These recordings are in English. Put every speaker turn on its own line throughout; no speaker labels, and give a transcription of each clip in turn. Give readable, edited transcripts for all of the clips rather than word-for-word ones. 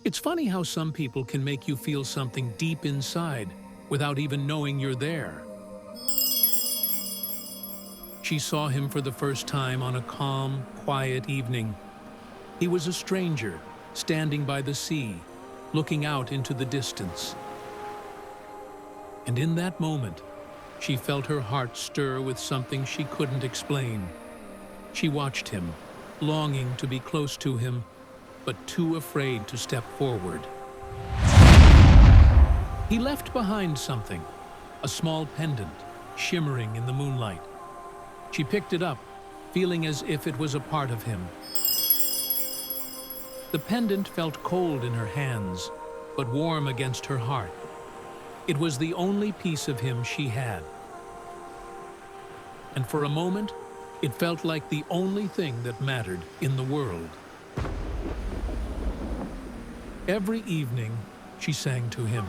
It's funny how some people can make you feel something deep inside without even knowing you're there. She saw him for the first time on a calm, quiet evening. He was a stranger, standing by the sea, looking out into the distance. And in that moment, she felt her heart stir with something she couldn't explain. She watched him, longing to be close to him, but too afraid to step forward. He left behind something, a small pendant, shimmering in the moonlight. She picked it up, feeling as if it was a part of him. The pendant felt cold in her hands, but warm against her heart. It was the only piece of him she had. And for a moment, it felt like the only thing that mattered in the world. Every evening, she sang to him,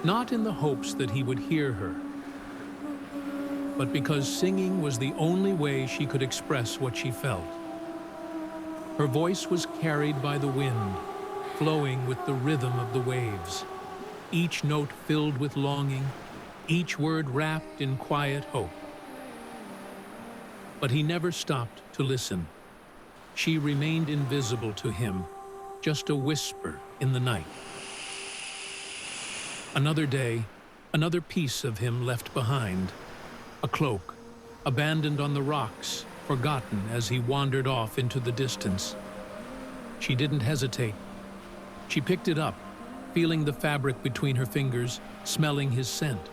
not in the hopes that he would hear her, but because singing was the only way she could express what she felt. Her voice was carried by the wind, flowing with the rhythm of the waves, each note filled with longing, each word wrapped in quiet hope. But he never stopped to listen. She remained invisible to him, just a whisper in the night. Another day, another piece of him left behind. A cloak, abandoned on the rocks, forgotten as he wandered off into the distance. She didn't hesitate. She picked it up, feeling the fabric between her fingers, smelling his scent.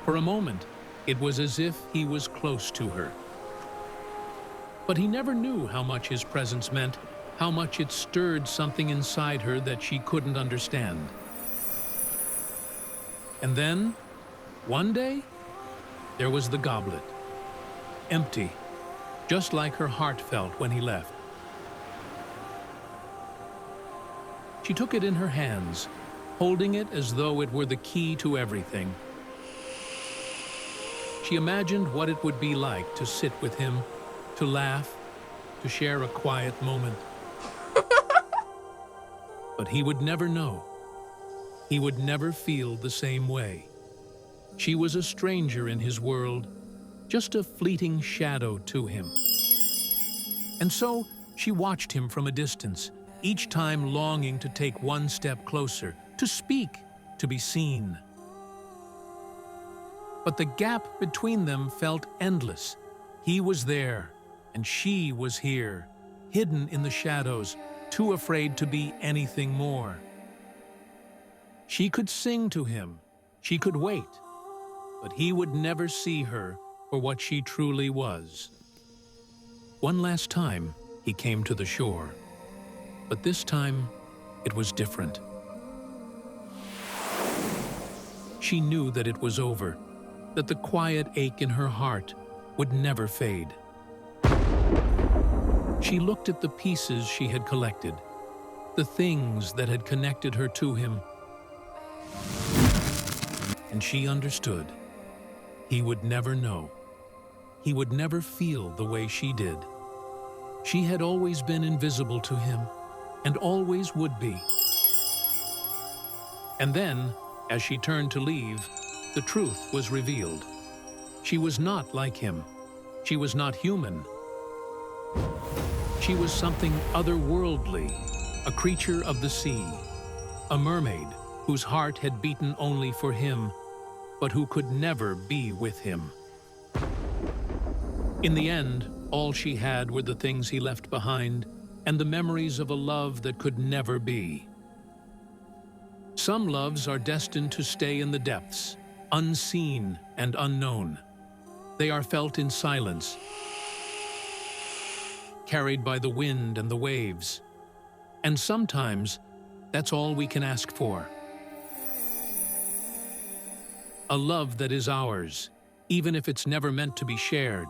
For a moment, it was as if he was close to her. But he never knew how much his presence meant, how much it stirred something inside her that she couldn't understand. And then, one day, there was the goblet. Empty, just like her heart felt when he left. She took it in her hands, holding it as though it were the key to everything. She imagined what it would be like to sit with him, to laugh, to share a quiet moment. But he would never know. He would never feel the same way. She was a stranger in his world, just a fleeting shadow to him. And so she watched him from a distance, each time longing to take one step closer, to speak, to be seen. But the gap between them felt endless. He was there, and she was here, hidden in the shadows, too afraid to be anything more. She could sing to him, she could wait, but he would never see her for what she truly was. One last time, he came to the shore, but this time, it was different. She knew that it was over, that the quiet ache in her heart would never fade. She looked at the pieces she had collected, the things that had connected her to him, and she understood. He would never know. He would never feel the way she did. She had always been invisible to him, and always would be. And then, as she turned to leave, the truth was revealed. She was not like him. She was not human. She was something otherworldly, a creature of the sea, a mermaid whose heart had beaten only for him, but who could never be with him. In the end, all she had were the things he left behind and the memories of a love that could never be. Some loves are destined to stay in the depths, unseen and unknown. They are felt in silence, carried by the wind and the waves. And sometimes, that's all we can ask for. A love that is ours, even if it's never meant to be shared.